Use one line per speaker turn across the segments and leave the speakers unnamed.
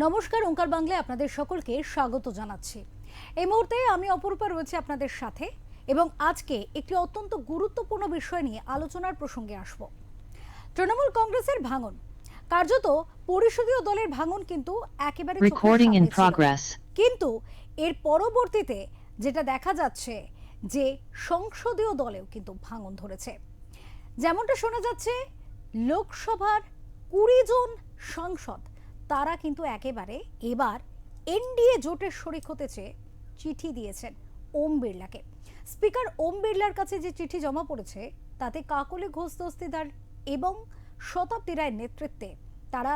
নমস্কার, ওঙ্কার বাংলায় আপনাদের সকলকে স্বাগত জানাচ্ছি। এই মুহূর্তে আমি অপরূপা রয়েছে আপনাদের সাথে এবং আজকে একটি অত্যন্ত গুরুত্বপূর্ণ বিষয় নিয়ে আলোচনার প্রসঙ্গে আসব। তৃণমূল কংগ্রেসের ভাঙন, কার্যত পরিষদীয় দলের ভাঙন কিন্তু একেবারে
রেকর্ডিং ইন প্রগ্রেস।
কিন্তু এর পরবর্তীতে যেটা দেখা যাচ্ছে যে সংসদীয় দলেও কিন্তু ভাঙন ধরেছে। যেমনটা শোনা যাচ্ছে, লোকসভার ২০ জন সাংসদ তারা কিন্তু একেবারে এবার এনডিএ জোটের শরিক হতে চেয়ে চিঠি দিয়েছেন ওম বিড়লাকে। স্পিকার ওম বিড়লার কাছে যে চিঠি জমা পড়েছে তাতে কাকলি ঘোষ দস্তিদার এবং শতাব্দী রায়ের নেতৃত্বে তারা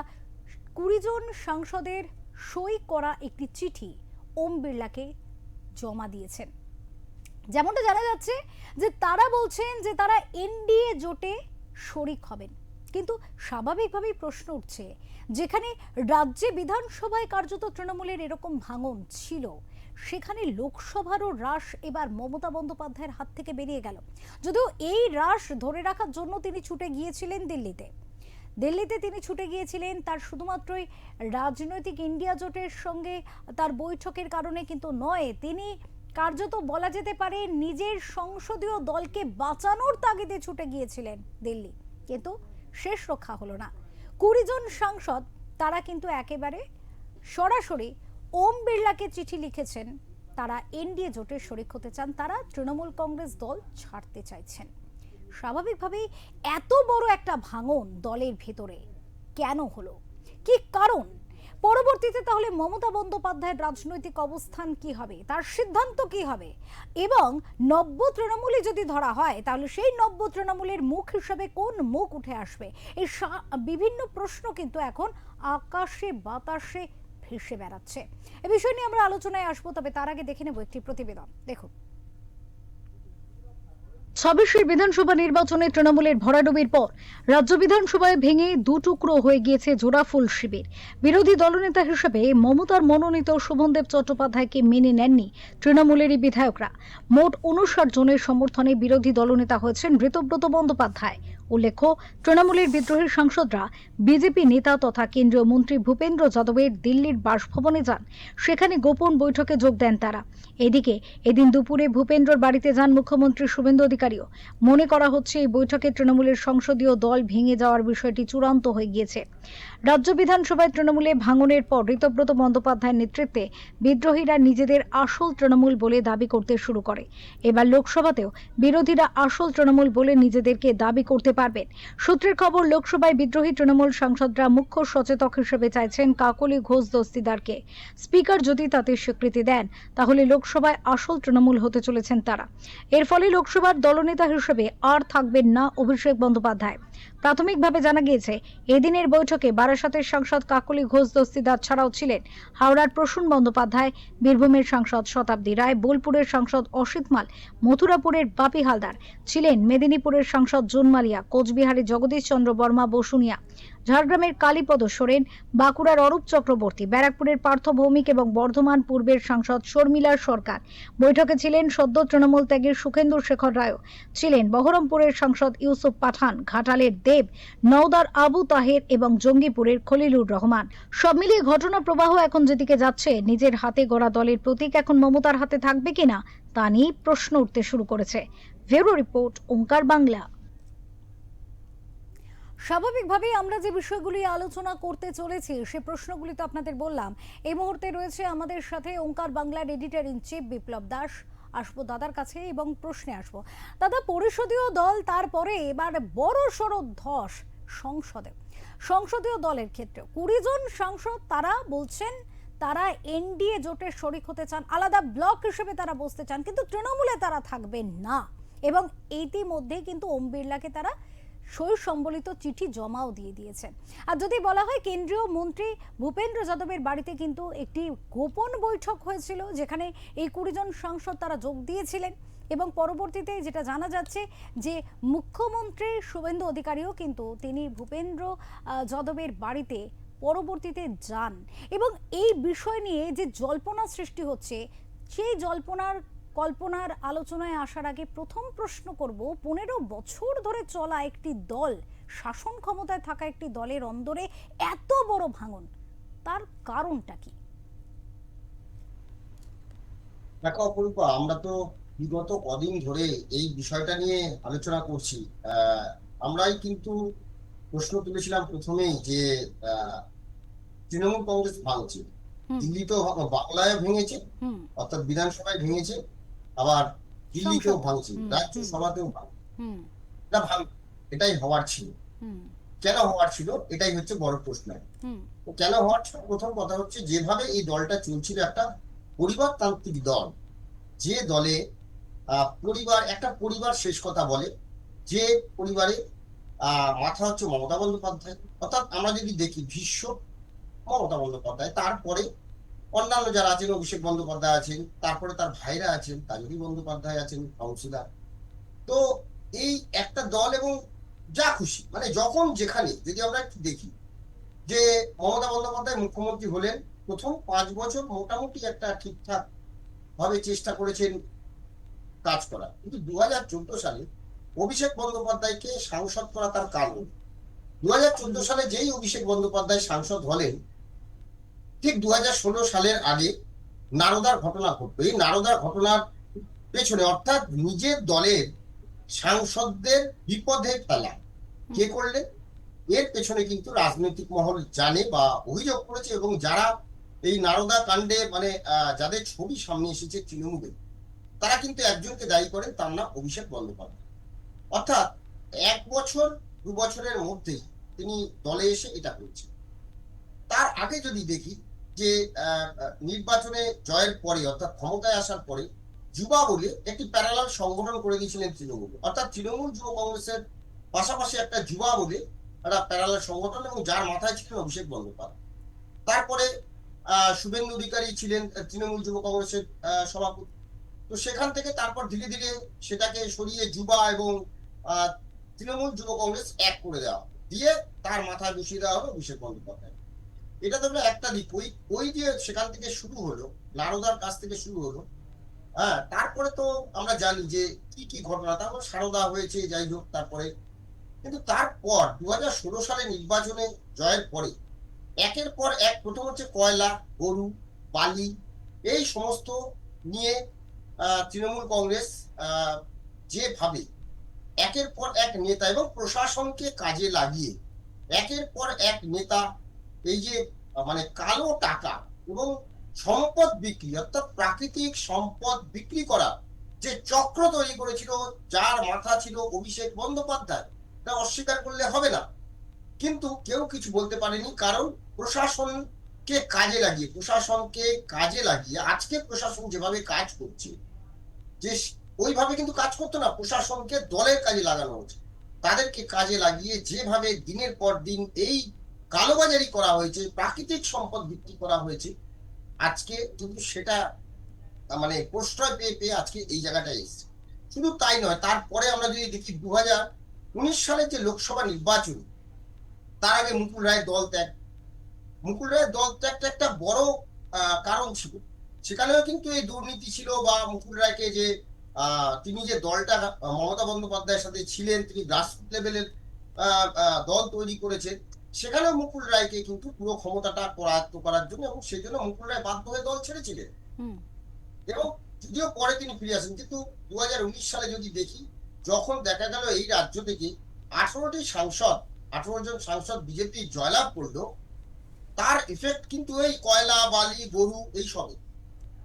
২০ জন সাংসদের সই করা একটি চিঠি ওম বিড়লাকে জমা দিয়েছেন। যেমনটা জানা যাচ্ছে যে তারা বলছেন যে তারা এনডিএ জোটে শরিক হবেন, কিন্তু স্বাভাবিকভাবেই প্রশ্ন উঠছে, যেখানে রাজ্যে বিধানসভায় কার্যত তৃণমূলের এরকম ভাঙন ছিল, সেখানে লোকসভারও রাশ এবার মমতা বন্দ্যোপাধ্যায়ের হাত থেকে বেরিয়ে গেল। যদিও এই রাশ ধরে রাখার জন্য তিনি ছুটে গিয়েছিলেন দিল্লিতে তিনি ছুটে গিয়েছিলেন, তার শুধুমাত্রই রাজনৈতিক ইন্ডিয়া জোটের সঙ্গে তার বৈঠকের কারণে কিন্তু নয়, তিনি কার্যত বলা যেতে পারে নিজের সংসদীয় দলকে বাঁচানোর তাগিদে ছুটে গিয়েছিলেন দিল্লি, কিন্তু শেষ রক্ষা হলো না। ২০ জন সাংসদ তারা কিন্তু একেবারে সরাসরি ওম বিড়লাকে চিঠি লিখেছেন, তারা এনডিএ জোটের শরিক হতে চান, তারা তৃণমূল কংগ্রেস দল ছাড়তে চাইছেন। স্বাভাবিকভাবেই এত বড় একটা ভাঙন দলের ভেতরে কেন হলো, কি কারণ? পরবর্তীতে তাহলে মমতা বন্দ্যোপাধ্যায়ের রাজনৈতিক অবস্থান কি হবে, তার সিদ্ধান্ত কি হবে, এবং নব্য তৃণমূলে যদি ধরা হয় তাহলে সেই নব্য তৃণমূলের মুখ হিসেবে কোন মুখ উঠে আসবে, এই বিভিন্ন প্রশ্ন কিন্তু এখন আকাশে বাতাসে ভেসে বেড়াচ্ছে। এ বিষয় নিয়ে আমরা আলোচনায় আসবো, তবে তার আগে দেখে নেব একটি প্রতিবেদন। দেখুন, ২৬ বিধানসভা নির্বাচনে তৃণমূলের ভরাডুবির পর রাজ্য বিধানসভায় ভেঙে দুটুকরো হয়ে গিয়েছে জোড়াফুল শিবির। বিরোধী দলনেতা হিসেবে মমতার মনোনীত শোভনদেব চট্টোপাধ্যায়কে মেনে নেননি তৃণমূলেরই বিধায়করা। মোট ৫৯ জনের সমর্থনে বিরোধী দলনেতা হয়েছেন ঋতব্রত বন্দ্যোপাধ্যায়। উল্লেখ্য, তৃণমূলের বিদ্রোহী সাংসদরা বিজেপি নেতা তথা কেন্দ্রীয় মন্ত্রী ভূপেন্দ্র যাদবের দিল্লির বাসভবনে যান, সেখানে গোপন বৈঠকে যোগ দেন তারা। এদিকে এদিন দুপুরে ভূপেন্দ্রর বাড়িতে যান মুখ্যমন্ত্রী শুভেন্দু অধিকারীও। মনে করা হচ্ছে এই বৈঠকে তৃণমূলের সংসদীয় দল ভেঙে যাওয়ার বিষয়টি চূড়ান্ত হয়ে গিয়েছে। রাজ্য বিধানসভায় তৃণমূলে ভাঙনের পর ঋতব্রত বন্দ্যোপাধ্যায়ের নেতৃত্বে বিদ্রোহীরা নিজেদের আসল তৃণমূল বলে দাবি করতে শুরু করে। এবার লোকসভাতেও বিরোধীরা আসল তৃণমূল বলে নিজেদেরকে দাবি করতে পারবেন। সূত্রের খবর, লোকসভায় বিদ্রোহী তৃণমূল সাংসদরা মুখ্য সচেতক হিসেবে চাইছেন কাকলি ঘোষ দস্তিদারকে। স্পিকার যদি তাতে স্বীকৃতি দেন তাহলে লোকসভায় আসল তৃণমূল হতে চলেছেন তারা। এর ফলে লোকসভার দলনেতা হিসেবে আর থাকবেন না অভিষেক বন্দ্যোপাধ্যায়। প্রাথমিকভাবে জানা গিয়েছে, এদিনের বৈঠকে বারাসাতের সাংসদ কাকলি ঘোষ দস্তিদার ছাড়াও ছিলেন হাওড়ার প্রসূন বন্দ্যোপাধ্যায়, বীরভূমের সাংসদ শতাব্দী রায়, বোলপুরের সাংসদ অসিত মাল, মথুরাপুরের বাপি হালদার, ছিলেন মেদিনীপুরের সাংসদ জুন মালিয়া, কোচবিহারের জগদীশ চন্দ্র বর্মা বসুনিয়া, ঝাড়গ্রামের কালীপদ সোরেন, বাঁকুড়ার অরূপ চক্রবর্তী, ব্যারাকপুরের পার্থ ভৌমিক এবং বর্ধমান পূর্বের সাংসদ শর্মিলা সরকার। বৈঠকে ছিলেন সদ্য তৃণমূল ত্যাগের সুখেন্দু শেখর রায়ও, ছিলেন বহরমপুরের সাংসদ ইউসুফ পাঠান, ঘাটালের দেব, নওদার আবু তাহের এবং জঙ্গিপুরের খলিলুর রহমান। সব মিলিয়ে ঘটনা প্রবাহ এখন যেদিকে যাচ্ছে, নিজের হাতে গড়া দলের প্রতীক এখন মমতার হাতে থাকবে কিনা তা নিয়ে প্রশ্ন উঠতে শুরু করেছে। ব্যুরো রিপোর্ট, ওঙ্কার বাংলা। স্বাভাবিকভাবেই আমরা যে বিষয়গুলি আলোচনা করতে চলেছি সে প্রশ্নগুলি তো আপনাদের বললাম। এই মুহূর্তে রয়েছে আমাদের সাথে ওঙ্কার বাংলার এডিটর ইন চিফ বিপ্লব দাস। আসবো দাদার কাছে এবং প্রশ্নে আসবো। দাদা, পরিষদীয় দল, তারপরে এবার বড় সড় ধস সংসদীয় দলের ক্ষেত্রে ২০ জন সাংসদ তারা বলছেন তারা এনডিএ জোটের শরিক হতে চান, আলাদা ব্লক হিসেবে তারা বসতে চান, কিন্তু তৃণমূলে তারা থাকবেন না। এবং ইতিমধ্যে কিন্তু ওম বিড়লাকে তারা সই সম্বলিত চিঠি জমাও দিয়ে দিয়েছেন। আর যদি বলা হয়, কেন্দ্রীয় মন্ত্রী ভূপেন্দ্র যাদবের বাড়িতে কিন্তু একটি গোপন বৈঠক হয়েছিল, যেখানে এই ২০ জন সাংসদ তারা যোগ দিয়েছিলেন, এবং পরবর্তীতে যেটা জানা যাচ্ছে যে মুখ্যমন্ত্রী শুভেন্দু অধিকারীও কিন্তু তিনি ভূপেন্দ্র যাদবের বাড়িতে পরবর্তীতে যান। এবং এই বিষয় নিয়ে যে জল্পনা সৃষ্টি হচ্ছে, সেই কল্পনার আলোচনায় আসার আগে প্রথম প্রশ্ন করব, ১৫ বছর ধরে চলা একটি দল, শাসন ক্ষমতায় থাকা একটি দলের অন্দরে এত বড় ভাঙন, তার কারণটা কি?
দেখো অপরূপা, আমরা তো বিগত কদিন ধরে এই বিষয়টা নিয়ে আলোচনা করছি। আহ আমরাই কিন্তু প্রশ্ন তুলেছিলাম প্রথমেই যে আহ তৃণমূল কংগ্রেস ভাঙছে।
হুম।
দিল্লি তো বাংলায় ভেঙেছে,
হুম।
অর্থাৎ বিধানসভায় ভেঙেছে, আবার দিল্লিতেও
সংসদে।
ভাঙছে,
হুম। হুম।
রাজ্যসভাতেও ভাঙছে।
হুম।
এটা ভাঙ এটাই হওয়ার ছিল।
হুম।
কেন হওয়ার ছিল এটাই হচ্ছে বড় প্রশ্ন।
হুম।
তো কেন হওয়ার ছিল, প্রথম কথা হচ্ছে যেভাবে এই দলটা চলছিল, একটা পরিবারতান্ত্রিক দল, যে দলে পরিবার, একটা পরিবার শেষ কথা বলে, যে পরিবারে মাথা হচ্ছে মমতা বন্দ্যোপাধ্যায়। অর্থাৎ আমরা যদি দেখি ভীষ্ম মমতা বন্দ্যোপাধ্যায়, তারপরে অন্যান্য যারা আছেন, অভিষেক বন্দ্যোপাধ্যায় আছেন, তারপরে তার ভাইরা আছেন, তাজুরি বন্দ্যোপাধ্যায় আছেন কাউন্সিলর। তো এই একটা দল, এবং যা খুশি মানে যখন যেখানে, যদি আমরা একটু দেখি যে মমতা বন্দ্যোপাধ্যায় মুখ্যমন্ত্রী হলেন, প্রথম 5 বছর মোটামুটি একটা ঠিকঠাক ভাবে চেষ্টা করেছেন কাজ করা, কিন্তু 2014 সালে অভিষেক বন্দ্যোপাধ্যায়কে সাংসদ করা তার কারণ। 2014 সালে যেই অভিষেক বন্দ্যোপাধ্যায় সাংসদ হলেন, ঠিক 2016 সালের আগে নারদার ঘটনা ঘটলো। এই নারদার ঘটনার পেছনে, অর্থাৎ নিজের দলের সাংসদদের বিপদে ফেলা কে করলেন, এর পেছনে কিন্তু রাজনৈতিক মহল জানে বা অভিযোগ করেছে, এবং যারা এই নারদা কাণ্ডে মানে যাদের ছবি সামনে এসেছে তৃণমূলে, তারা কিন্তু একজনকে দায়ী করেন, তার নাম অভিষেক বন্দ্যোপাধ্যায়। অর্থাৎ 1 বছর 2 বছরের মধ্যেই তিনি দলে এসে এটা করেছেন। তার আগে যদি দেখি যে নির্বাচনে জয়ের পরে, অর্থাৎ ক্ষমতায় আসার পরে, যুবা বলে একটি প্যারালাল সংগঠন করে দিয়েছিলেন তৃণমূল, অর্থাৎ তৃণমূল যুব কংগ্রেসের পাশাপাশি একটা যুবা বলে একটা প্যারালাল সংগঠন, এবং যার মাথায় ছিলেন অভিষেক বন্দ্যোপাধ্যায়। তারপরে শুভেন্দু অধিকারী ছিলেন তৃণমূল যুব কংগ্রেসের সভাপতি। তো সেখান থেকে তারপর ধীরে ধীরে সেটাকে সরিয়ে যুবা এবং আহ তৃণমূল যুব কংগ্রেস এক করে দেওয়া দিয়ে তার মাথায় বসিয়ে দেওয়া হলো অভিষেক বন্দ্যোপাধ্যায়। এটা তো একটা দিক। ওই ওই যে সেখান থেকে শুরু হলো, নারদার কাছ থেকে শুরু হলো। হ্যাঁ, তারপরে তো আমরা জানি যে কি কি ঘটনা, তারপর সারদা হয়েছে, যাই হোক। তারপরে কিন্তু তারপর 2016 সালে নির্বাচনে জয়ের পরে একের পর এক, প্রথম হচ্ছে কয়লা, গরু, বালি, এই সমস্ত নিয়ে তৃণমূল কংগ্রেস আহ যেভাবে একের পর এক নেতা এবং প্রশাসনকে কাজে লাগিয়ে একের পর এক নেতা, এই যে মানে কালো টাকা এবং সম্পদ বিক্রি, অর্থাৎ প্রাকৃতিক সম্পদ বিক্রি করা যে চক্র তৈরি করেছিল, যার মাথা ছিল অভিষেক বন্দ্যোপাধ্যায়, তা অস্বীকার করলে হবে না। কিন্তু কেউ কিছু বলতে পারেনি, কারণ প্রশাসনকে কাজে লাগিয়ে আজকে প্রশাসন যেভাবে কাজ করছে, যে ওইভাবে কিন্তু কাজ করতো না। প্রশাসনকে দলের কাজে লাগানো হচ্ছে, তাদেরকে কাজে লাগিয়ে যেভাবে দিনের পর দিন এই কালোবাজারি করা হয়েছে, প্রাকৃতিক সম্পদ বিক্রি করা হয়েছে, আজকে কিন্তু সেটা মানে প্রশ্রয় পেয়ে পেয়ে আজকে এই জায়গাটায় এসেছে। শুধু তাই নয়, তারপরে আমরা যদি দেখি 2019 সালের যে লোকসভা নির্বাচন, তার আগে মুকুল রায়ের দল ত্যাগটা একটা বড় কারণ ছিল। সেখানেও কিন্তু এই দুর্নীতি ছিল, বা মুকুল রায়কে যে তিনি যে দলটা মমতা বন্দ্যোপাধ্যায়ের সাথে ছিলেন, তিনি গ্রাসরুট লেভেলের দল তৈরি করেছেন, সেখানেও মুকুল রায়কে কিন্তু পুরো ক্ষমতাটা করায়ত্ত করার জন্য, এবং সেই জন্য মুকুল রায় বাধ্য হয়ে দল ছেড়েছিলেন।
হুম।
এবং যদিও পরে তিনি ফিরে আসেন, কিন্তু 2019 সালে যদি দেখি, যখন দেখা গেল এই রাজ্য থেকে 18টি সাংসদ, 18 জন সাংসদ বিজেপি জয়লাভ করলো, তার ইফেক্ট কিন্তু এই কয়লা, বালি, গরু, এই সবে।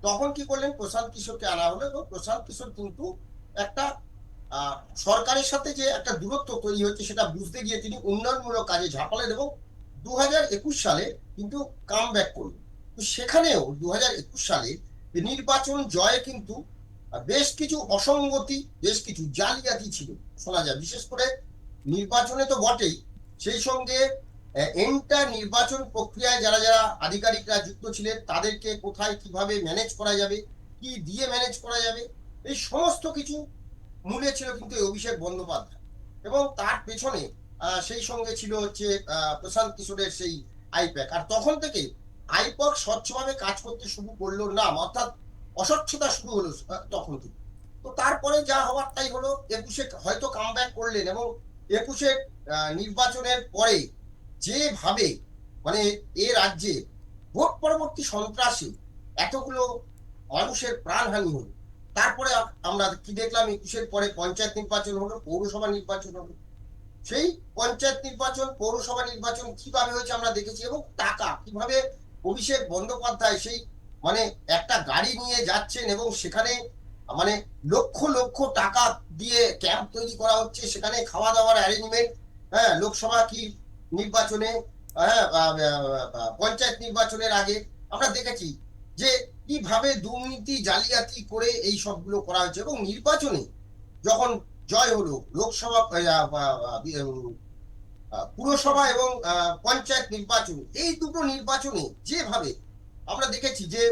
তখন কি করলেন, প্রশান্ত কিশোরকে আনা হলো, এবং প্রশান্ত কিশোর কিন্তু একটা সরকারের সাথে যে একটা দূরত্ব তৈরি হচ্ছে সেটা বুঝতে গিয়ে তিনি উন্নয়নমূলক কাজে ঝাঁপালেন, এবং 2021 সালে কিন্তু কাম ব্যাক করলেন। তো সেখানেও 2021 সালে নির্বাচন জয়ে কিন্তু বেশ কিছু অসঙ্গতি, বেশ কিছু জালিয়াতি ছিল শোনা যায়, বিশেষ করে নির্বাচনে তো বটেই, সেই সঙ্গে এন্টার নির্বাচন প্রক্রিয়ায় যারা যারা আধিকারিকরা যুক্ত ছিলেন, তাদেরকে কোথায় কিভাবে ম্যানেজ করা যাবে, কি দিয়ে ম্যানেজ করা যাবে, এই সমস্ত কিছু মূলে ছিল কিন্তু অভিষেক বন্দ্যোপাধ্যায়। এবং তার পেছনে সেই সঙ্গে ছিল হচ্ছে প্রশান্ত কিশোরের সেই আইপ্যাক। আর তখন থেকে আইপ্যাক স্বচ্ছভাবে কাজ করতে শুরু করলো না, অর্থাৎ অস্বচ্ছতা শুরু হলো তখন থেকে। তো তারপরে যা হওয়ার তাই হলো। 21-এ হয়তো কামব্যাক করলেন, এবং 21-এর নির্বাচনের পরে যেভাবে মানে এ রাজ্যে ভোট পরবর্তী সন্ত্রাসী এতগুলো মানুষের প্রাণহানি হলো, তারপরে আমরা কি দেখলাম 21-এর পরে পঞ্চায়েত নির্বাচন হলো, পৌরসভা নির্বাচন হলো। সেই পঞ্চায়েত নির্বাচন, পৌরসভা নির্বাচন কিভাবে হয়েছে আমরা দেখেছি, এবং টাকা কিভাবে অভিষেক বন্দ্যোপাধ্যায় সেই মানে একটা গাড়ি নিয়ে যাচ্ছেন এবং সেখানে মানে লক্ষ লক্ষ টাকা দিয়ে ক্যাম্প তৈরি করা হচ্ছে, সেখানে খাওয়া দাওয়ার অ্যারেঞ্জমেন্ট। হ্যাঁ, লোকসভা কি নির্বাচনে, হ্যাঁ, পঞ্চায়েত নির্বাচনের আগে আমরা দেখেছি যে কিভাবে দুর্নীতি জালিয়াতি করে এই সবগুলো করা হয়েছে, এবং নির্বাচনে যখন জয় হলো লোকসভা পুরসভা এবং পঞ্চায়েত নির্বাচন, এই দুটো নির্বাচনে যেভাবে আমরা দেখেছি যে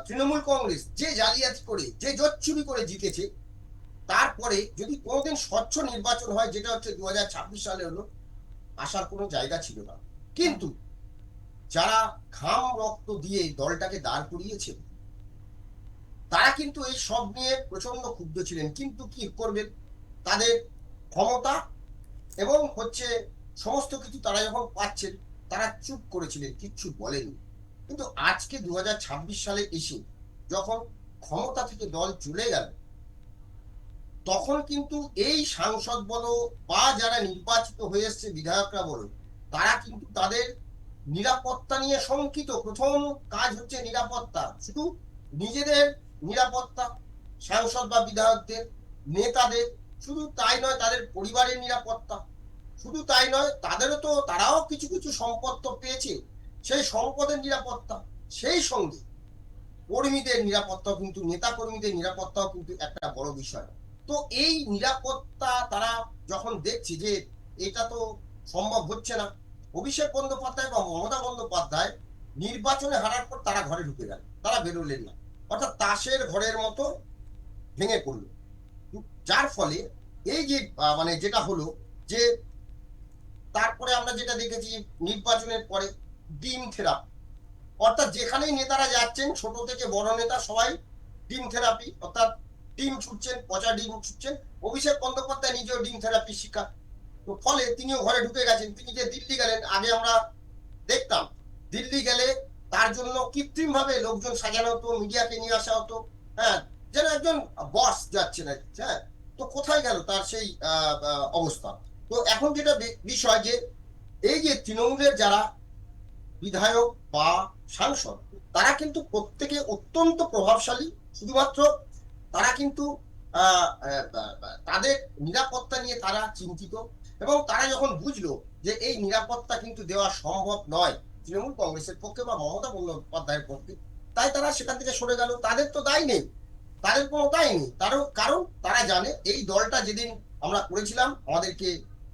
তৃণমূল কংগ্রেস যে জালিয়াতি করে, যে জোচ্চুরি করে জিতেছে, তারপরে যদি কোনোদিন স্বচ্ছ নির্বাচন হয়, যেটা হচ্ছে 2026 সালে হলো, আসার কোনো জায়গা ছিল না। কিন্তু যারা ঘাম রক্ত দিয়ে দলটাকে দাঁড় করিয়েছে, তারা কিন্তু এই সব নিয়ে প্রচন্ড ক্ষুব্ধ ছিলেন। কিন্তু কি করবেন, তাদের ক্ষমতা এবং হচ্ছে সমস্ত কিছু তারা যখন পাচ্ছেন, তারা চুপ করেছিলেন, কিচ্ছু বলেনি। কিন্তু আজকে 2026 সালে এসে যখন ক্ষমতা থেকে দল চলে গেল, তখন কিন্তু এই সাংসদ বলো বা যারা নির্বাচিত হয়ে এসছে বিধায়করা বলো, তারা কিন্তু তাদের নিরাপত্তা নিয়ে শঙ্কিত। প্রথম কাজ হচ্ছে নিরাপত্তা, শুধু নিজেদের নিরাপত্তা, সাংসদ বা বিধায়কদের, নেতাদের, শুধু তাই নয় তাদের পরিবারের নিরাপত্তা, শুধু তাই নয় তারাও কিছু কিছু সম্পদ তো পেয়েছে, সেই সম্পদের নিরাপত্তা, সেই সঙ্গে কর্মীদের নিরাপত্তাও কিন্তু, নেতা কর্মীদের নিরাপত্তাও কিন্তু একটা বড় বিষয়। তো এই নিরাপত্তা তারা যখন দেখছে যে এটা তো সম্ভব হচ্ছে না, অভিষেক বন্দ্যোপাধ্যায় বা মমতা বন্দ্যোপাধ্যায় নির্বাচনে হারার পর তারা ঘরে ঢুকে গেল, তারা বেরোলেন না, অর্থাৎ তাসের ঘরের মতো ভেঙে পড়লো। যার ফলে এই যে মানে যেটা হলো যে তারপরে আমরা যেটা দেখেছি নির্বাচনের পরে ডিম থেরাপি, অর্থাৎ যেখানেই নেতারা যাচ্ছেন, ছোট থেকে বড় নেতা সবাই ডিম থেরাপি, অর্থাৎ ডিম ছুটছেন, পচা ডিম ছুটছেন। অভিষেক বন্দ্যোপাধ্যায় নিজেও ডিম থেরাপি শিক্ষা, তো ফলে তিনিও ঘরে ঢুকে গেছেন। তিনি যে দিল্লি গেলেন, আগে আমরা দেখতাম দিল্লি গেলে তার জন্য কৃত্রিম ভাবে লোকজন সাজানো হতো, মিডিয়াকে নিয়ে আসা হতো, হ্যাঁ, যেন একজন বস যাচ্ছেন। হ্যাঁ, তো কোথায় গেল তার সেই অবস্থা? তো এখন যেটা বিষয় যে এই যে তৃণমূলের যারা বিধায়ক বা সাংসদ, তারা কিন্তু প্রত্যেকে অত্যন্ত প্রভাবশালী, শুধুমাত্র তারা কিন্তু তাদের নিরাপত্তা নিয়ে তারা চিন্তিত, এবং তারা যখন বুঝলো যে এই নিরাপত্তা কিন্তু দেওয়া সম্ভব নয় তৃণমূল কংগ্রেসের পক্ষে বা মমতা বন্দ্যোপাধ্যায়ের পক্ষে, তাই তারা সেখান থেকে সরে গেল। তাদের তো দায় নেই, তাদের কোনো দায় নেই, কারণ তারা জানে এই দলটা যেদিন আমরা করেছিলাম আমাদেরকে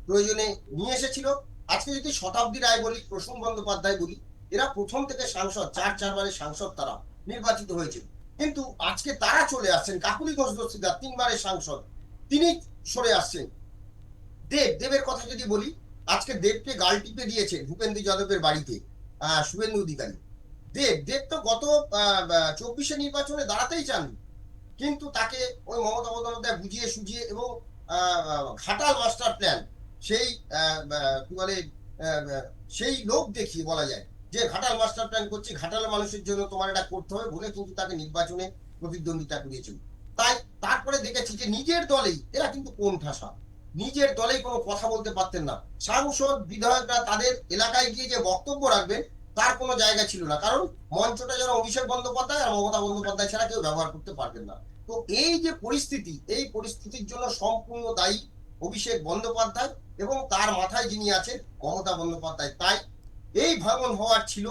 প্রয়োজনে নিয়ে এসেছিল। আজকে যদি শতাব্দী রায় বলি, প্রসূন বন্দ্যোপাধ্যায় বলি, এরা প্রথম থেকে সাংসদ, চারবারের সাংসদ তারা নির্বাচিত হয়েছে, কিন্তু আজকে তারা চলে আসছেন। কাকুলি ঘোষ দস্তিদার 3বারের সাংসদ, তিনি সরে আসছেন। দেবের কথা যদি বলি, আজকে দেবকে গাল টিপে দিয়েছে ভূপেন্দ্র যাদবের বাড়িতে শুভেন্দু অধিকারী। দেব তো গত 24-এ নির্বাচনে দাঁড়াতেই চান, কিন্তু তাকে ওই মমতা বন্দ্যোপাধ্যায় বুঝিয়ে সুঝিয়ে এবং ঘাটাল মাস্টার প্ল্যান, সেই কি বলে সেই লোক দেখিয়ে বলা যায় যে ঘাটাল মাস্টার প্ল্যান করছে, ঘাটালের মানুষের জন্য তোমার এটা করতে হবে বলে কিন্তু তাকে নির্বাচনে প্রতিদ্বন্দ্বিতা করিয়েছিল। তাই তারপরে দেখেছি যে নিজের দলেই এরা কিন্তু কোন ঠাসা, নিজের দলেই কোনো কথা বলতে পারতেন না। সাংসদ বিধায়করা তাদের এলাকায় গিয়ে যে বক্তব্য রাখবেন তার কোনো জায়গা ছিল না, কারণ মঞ্চটা যেন অভিষেক বন্দ্যোপাধ্যায় আর মমতা বন্দ্যোপাধ্যায় ছাড়া কেউ ব্যবহার করতে পারবেন না। তো এই যে পরিস্থিতি, এই পরিস্থিতির জন্য সম্পূর্ণ দায়ী অভিষেক বন্দ্যোপাধ্যায় এবং তার মাথায় যিনি আছেন মমতা বন্দ্যোপাধ্যায়। তাই এই ভাঙন হওয়ার ছিল।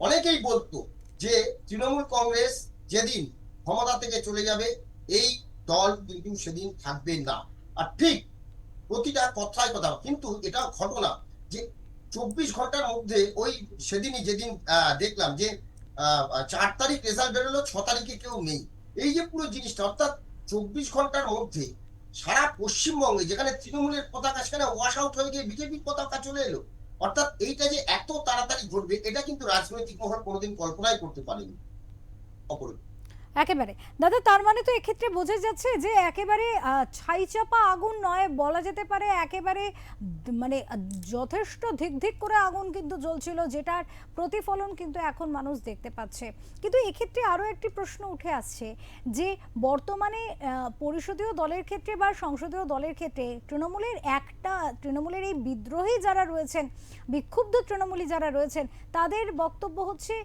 অনেকেই বলতো যে তৃণমূল কংগ্রেস যেদিন ক্ষমতা থেকে চলে যাবে, এই দল কিন্তু সেদিন থাকবে না। আর ঠিক প্রতিটা কথায় কথা, কিন্তু এটা ঘটনা যে 24 ঘন্টার মধ্যে ওই সেদিনই যেদিন দেখলাম যে 4 তারিখ রেজাল্ট বেরোলো, 6 তারিখে কেউ নেই, এই যে পুরো জিনিসটা, অর্থাৎ 24 ঘন্টার মধ্যে সারা পশ্চিমবঙ্গে যেখানে তৃণমূলের পতাকা সেখানে ওয়াশ আউট হয়ে গিয়ে বিজেপির পতাকা চলে এলো। অর্থাৎ এইটা যে এত তাড়াতাড়ি ঘটবে, এটা কিন্তু রাজনৈতিক মহল কোনোদিন কল্পনাই করতে পারেনি। অপর
একেবারে দাদা, তার মানে তো এক্ষেত্রে বোঝা যাচ্ছে যে একেবারে ছাইচাপা আগুন নয়, বলা যেতে পারে একেবারে মানে যথেষ্ট ধিক ধিক করে আগুন কিন্তু জ্বলছিল, যেটার প্রতিফলন কিন্তু এখন মানুষ দেখতে পাচ্ছে। কিন্তু এক্ষেত্রে আরও একটি প্রশ্ন উঠে আসছে যে বর্তমানে পরিষদীয় দলের ক্ষেত্রে বা সংসদীয় দলের ক্ষেত্রে তৃণমূলের এই বিদ্রোহী যারা রয়েছেন, বিক্ষুব্ধ তৃণমূলী যারা রয়েছেন, তাদের বক্তব্য হচ্ছে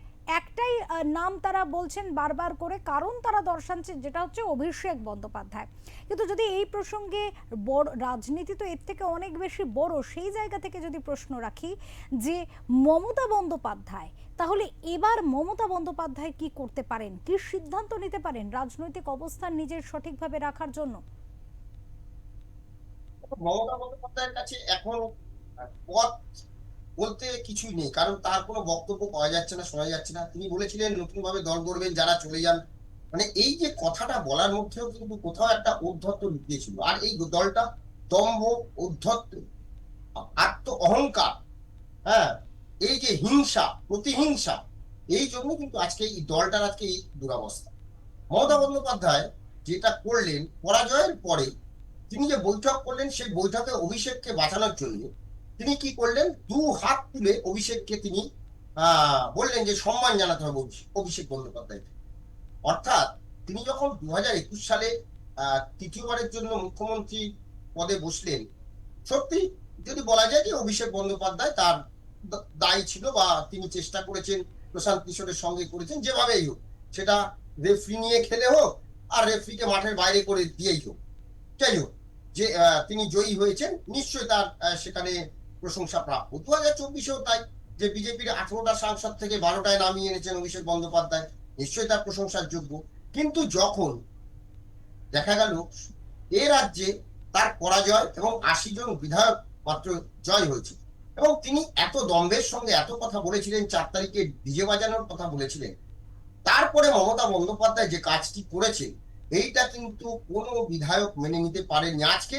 একটাই নাম তারা বলছেন বারবার করে, কারণ তারা দর্শাচ্ছেন, যেটা হচ্ছে অভিষেক বন্দ্যোপাধ্যায়। কিন্তু যদি এই প্রসঙ্গে বড় রাজনীতি তো এর থেকে অনেক বেশি বড়, সেই জায়গা থেকে যদি প্রশ্ন রাখি যে মমতা বন্দ্যোপাধ্যায়, তাহলে এবার মমতা বন্দ্যোপাধ্যায় কি করতে পারেন, কি সিদ্ধান্ত নিতে পারেন রাজনৈতিক অবস্থান নিজের সঠিকভাবে রাখার জন্য?
মমতা বন্দ্যোপাধ্যায়ের কাছে এখন পথ বলতে কিছুই নেই, কারণ তার কোনো বক্তব্য পাওয়া যাচ্ছে না, শোনা যাচ্ছে না। তিনি বলেছিলেন নতুন ভাবে দল গড়বেন যারা চলে যান, মানে এই যে কথাটা বলার মধ্যেও কিন্তু কোথাও একটা ঔদ্ধত্য লুকিয়েছিল। আর এই দলটা দম্ভ, ঔদ্ধত্য, আত্ম অহংকার, হ্যাঁ, এই যে হিংসা, প্রতিহিংসা, এই জন্য কিন্তু আজকে এই দলটার আজকে এই দুরবস্থা। মমতা বন্দ্যোপাধ্যায় যেটা করলেন পরাজয়ের পরে, তিনি যে বৈঠক করলেন, সেই বৈঠকে অভিষেককে বাঁচানোর জন্য তিনি কি করলেন, দু হাত তুলে অভিষেককে তিনি বললেন যে সম্মান জানাতে হবে অভিষেক বন্দ্যোপাধ্যায়কে। অর্থাৎ তিনি যখন 2021 সালে তৃতীয়বারের জন্য মুখ্যমন্ত্রী পদে বসলেন, সত্যি যদি বলা যায় যে অভিষেক বন্দ্যোপাধ্যায় তার দায়ী ছিল, বা তিনি চেষ্টা করেছেন প্রশান্ত কিশোরের সঙ্গে করেছেন, যেভাবেই হোক, সেটা রেফারি নিয়ে খেলে হোক আর রেফারিকে মাঠের বাইরে করে দিয়েই হোক, যাই হোক, যে তিনি জয়ী হয়েছেন, নিশ্চয়ই তার সেখানে প্রশংসা প্রাপ্য। 2024-এও তাই, যে বিজেপির 18টা সাংসদ থেকে 12টায় নামিয়ে এনেছেন অভিষেক বন্দ্যোপাধ্যায়, নিশ্চয়ই তার প্রশংসার যোগ্য। কিন্তু যখন দেখা গেল এ রাজ্যে তার পরাজয় এবং 80 জন বিধায়ক মাত্র জয় হয়েছে, এবং তিনি এত দম্ভের সঙ্গে এত কথা বলেছিলেন, 4 তারিখে ডিজে বাজানোর কথা বলেছিলেন, তারপরে মমতা বন্দ্যোপাধ্যায় যে কাজটি করেছে, এইটা কিন্তু কোনো বিধায়ক মেনে নিতে পারেনি। আজকে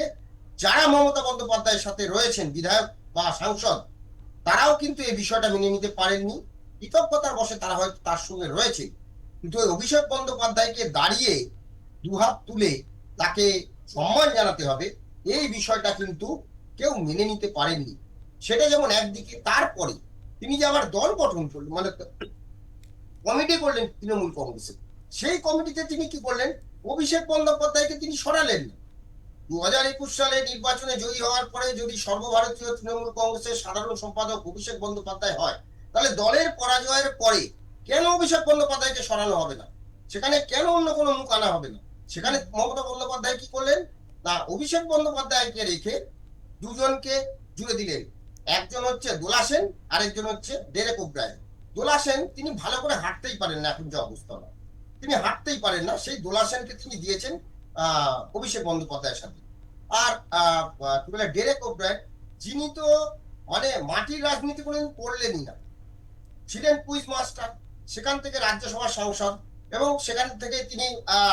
যারা মমতা বন্দ্যোপাধ্যায়ের সাথে রয়েছেন, বিধায়ক বা সাংসদ, তারাও কিন্তু এই বিষয়টা মেনে নিতে পারেননি। কৃতজ্ঞতার বশে তারা হয়তো তার সঙ্গে রয়েছে, কিন্তু অভিষেক বন্দ্যোপাধ্যায়কে দাঁড়িয়ে দুহাত তুলে তাকে সম্মান জানাতে হবে, এই বিষয়টা কিন্তু কেউ মেনে নিতে পারেননি। সেটা যেমন একদিকে, তারপরে তিনি যে আবার দল গঠন করলেন, মানে কমিটি করলেন তৃণমূল কংগ্রেসের, সেই কমিটিতে তিনি কি করলেন, অভিষেক বন্দ্যোপাধ্যায়কে তিনি সরালেন না। 2021 সালে নির্বাচনে জয়ী হওয়ার পরে যদি সর্বভারতীয় তৃণমূল কংগ্রেসের সাধারণ সম্পাদক অভিষেক বন্দ্যোপাধ্যায় হয়, তাহলে দলের পরাজয়ের পরে কেন অভিষেক বন্দ্যোপাধ্যায়কে সরানো হবে না, সেখানে কেন অন্য কোনো মুখ আনা হবে না? সেখানে মমতা বন্দ্যোপাধ্যায় কি করলেন, না অভিষেক বন্দ্যোপাধ্যায়কে রেখে দুজনকে জুড়ে দিলেন। একজন হচ্ছে দোলা সেন, আরেকজন হচ্ছে ডেরেক ওব্রায়েন। দোলা সেন তিনি ভালো করে হাঁটতেই পারেন না, এখন যে অবস্থা, তিনি হাঁটতেই পারেন না, সেই দোলা সেনকে তিনি দিয়েছেন অভিষেক বন্দ্যোপাধ্যায়ের সাথে। আর কি বলে ডেরেক ওব্রায়েন, যিনি তো মানে মাটির রাজনীতি কোনোদিন করলেনই না, ছিলেন কুইজ মাস্টার, সেখান থেকে রাজ্যসভার সাংসদ, এবং সেখান থেকে তিনি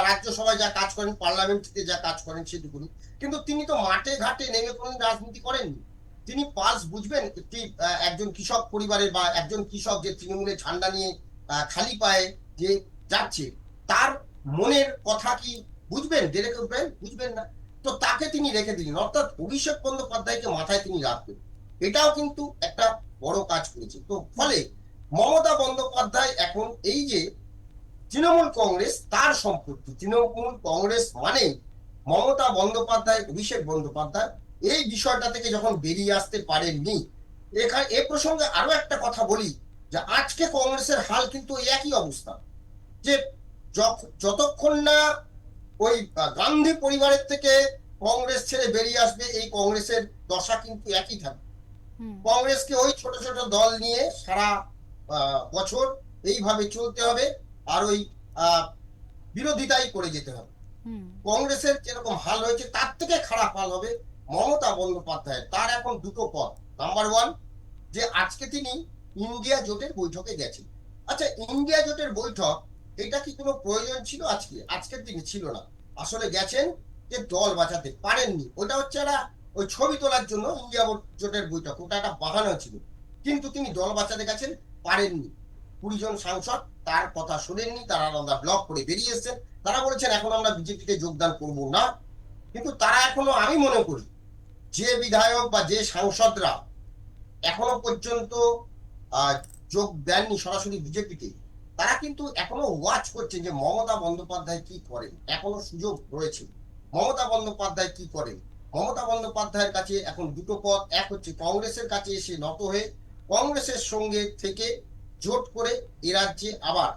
রাজ্যসভায় যা কাজ করেন, পার্লামেন্টে যা কাজ করেন সেটুকুনি। কিন্তু তিনি তো মাঠে ঘাটে নেমে কোনো রাজনীতি করেননি। তিনি পালস বুঝবেন একটি একজন কৃষক পরিবারের, বা একজন কৃষক যে তৃণমূলের ঝান্ডা নিয়ে খালি পায়ে যে যাচ্ছে, তার মনের কথা কি বুঝবেন ডেরেক ওব্রায়েন? বুঝবেন না। তো তাকে তিনি রেখে দিলেন, অর্থাৎ অভিষেক বন্দ্যোপাধ্যায়কে মাথায় তিনি রাখবেন, এটাও কিন্তু একটা বড় কাজ করেছে। তো ফলে মমতা বন্দ্যোপাধ্যায় এখন এই যে তৃণমূল কংগ্রেস তার সম্পত্তি, তৃণমূল কংগ্রেস মানে মমতা বন্দ্যোপাধ্যায়, অভিষেক বন্দ্যোপাধ্যায়, এই বিষয়টা থেকে যখন বেরিয়ে আসতে পারেননি, এখানে এ প্রসঙ্গে আরো একটা কথা বলি, যে আজকে কংগ্রেসের হাল কিন্তু একই অবস্থা, যে যতক্ষণ না ওই গান্ধী পরিবারের থেকে কংগ্রেস ছেড়ে বেরিয়ে আসবে, এই কংগ্রেসের দশা কিন্তু একই থাকবে। কংগ্রেসকে ওই ছোট ছোট দল নিয়ে সারা বছর এইভাবে চলতে হবে, আর ওই বিরোধিতাই করে যেতে হবে। কংগ্রেসের যেরকম হাল হয়েছে, তার থেকে খারাপ হাল হবে মমতা বন্দ্যোপাধ্যায়ের। তার এখন দুটো পথ। নাম্বার ওয়ান, যে আজকে তিনি ইন্ডিয়া জোটের বৈঠকে গেছেন। আচ্ছা, ইন্ডিয়া জোটের বৈঠক, এটা কি কোনো প্রয়োজন ছিল আজকের দিনে? ছিল না। আসলে গেছেন যে দল বাঁচাতে, পারেননি। ওটা হচ্ছে একটা ওই ছবি তোলার জন্য ইন্ডিয়া জোটের বৈঠক, ওটা একটা বাহানা ছিল, কিন্তু তিনি দল বাঁচাতে গেছেন, পারেননি। 20 জন সাংসদ তার কথা শোনেননি, তারা আলাদা ব্লক করে বেরিয়ে এসেছেন। তারা বলেছেন এখন আমরা বিজেপিতে যোগদান করব না। কিন্তু তারা এখনো, আমি মনে করি, যে বিধায়ক বা যে সাংসদরা এখনো পর্যন্ত আহ, যোগ দেননি সরাসরি বিজেপিতে, তারা কিন্তু এখনো ওয়াচ করছেন যে মমতা বন্দ্যোপাধ্যায় কি করেন। এখনো সুযোগ রয়েছে, মমতা বন্দ্যোপাধ্যায় কি করেন। মমতা বন্দ্যোপাধ্যায়ের কাছে এখন দুটো পথ, এক হচ্ছে কংগ্রেসের কাছে এসে নত হয়ে কংগ্রেসের সঙ্গে থেকে জোট করে এ রাজ্যে আবার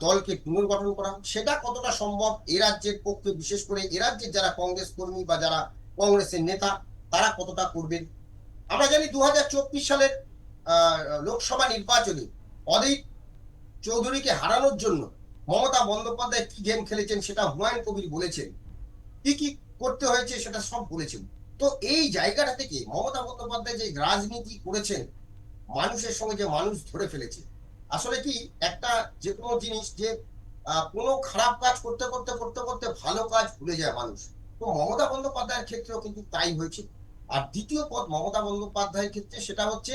দলকে পুনর্গঠন করা। সেটা কতটা সম্ভব এ রাজ্যের পক্ষে, বিশেষ করে এ রাজ্যের যারা কংগ্রেস কর্মী বা যারা কংগ্রেসের নেতা, তারা কতটা করবেন। আমরা জানি 2024 সালের লোকসভা নির্বাচনে অদিত চৌধুরীকে হারানোর জন্য মমতা বন্দ্যোপাধ্যায় কি গেম খেলেছেন সেটা হুমায়ুন কবির বলেছেন, কি কি করতে হয়েছে সেটা সব বলেছেন। তো এই জায়গাটা থেকে মমতা বন্দ্যোপাধ্যায় যে রাজনীতি করেছেন, মানুষের সঙ্গে যে মানুষ ধরে ফেলেছে। আসলে কি, একটা যে কোনো জিনিস যে কোনো খারাপ কাজ করতে করতে করতে করতে ভালো কাজ ভুলে যায় মানুষ। তো মমতা বন্দ্যোপাধ্যায়ের ক্ষেত্রেও কিন্তু তাই হয়েছে। আর দ্বিতীয় পদ মমতা বন্দ্যোপাধ্যায়ের ক্ষেত্রে সেটা হচ্ছে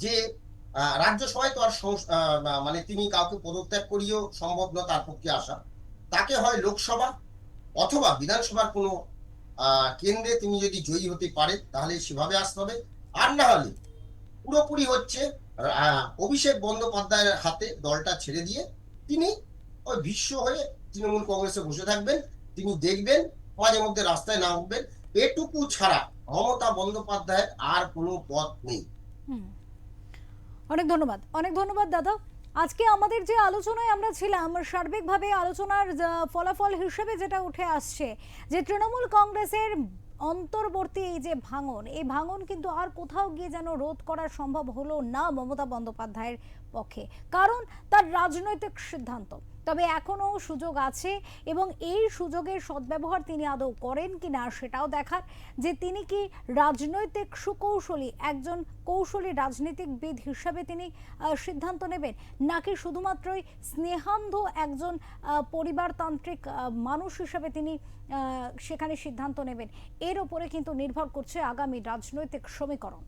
যে রাজ্যসভায় তো আর মানে তিনি কাউকে পদত্যাগ করিয়েও সম্ভব না তার পক্ষে আসা। তাকে হয় লোকসভা অথবা বিধানসভার কোনো কেন্দ্রে তিনি যদি জয়ী হতে পারেন তাহলে সেভাবে আসতে হবে। আর না হলে পুরোপুরি হচ্ছে অভিষেক বন্দ্যোপাধ্যায়ের হাতে দলটা ছেড়ে দিয়ে তিনি ওই ভীষ্ম হয়ে তৃণমূল কংগ্রেসে বসে থাকবেন। তিনি দেখবেন, মাঝে মধ্যে রাস্তায় না উঠবেন। এটুকু ছাড়া মমতা বন্দ্যোপাধ্যায়ের আর কোনো পথ নেই।
হুম, অনেক ধন্যবাদ, অনেক ধন্যবাদ দাদা। আজকে আমাদের যে আলোচনায় আমরা ছিলাম, সার্বিকভাবে আলোচনার ফলাফল হিসেবে যেটা উঠে আসছে যে তৃণমূল কংগ্রেসের অন্তর্বর্তী এই যে ভাঙন, এই ভাঙন কিন্তু আর কোথাও গিয়ে যেন রোধ করা সম্ভব হলো না মমতা বন্দ্যোপাধ্যায়ের পক্ষে, কারণ তার রাজনৈতিক সিদ্ধান্ত। তবে এখনো সুযোগ আছে এবং এই সুযোগের সদ্ব্যবহার তিনি আদৌ করেন কিনা সেটাও দেখার, যে তিনি কি রাজনৈতিক সুকৌশলী, একজন কৌশলী রাজনীতিকবিদ হিসাবে তিনি সিদ্ধান্ত নেবেন, নাকি শুধুমাত্রই স্নেহান্ধ একজন পরিবারতান্ত্রিক মানুষ হিসাবে তিনি সেখানে সিদ্ধান্ত নেবেন। এর ওপরে কিন্তু নির্ভর করছে আগামী রাজনৈতিক সমীকরণ।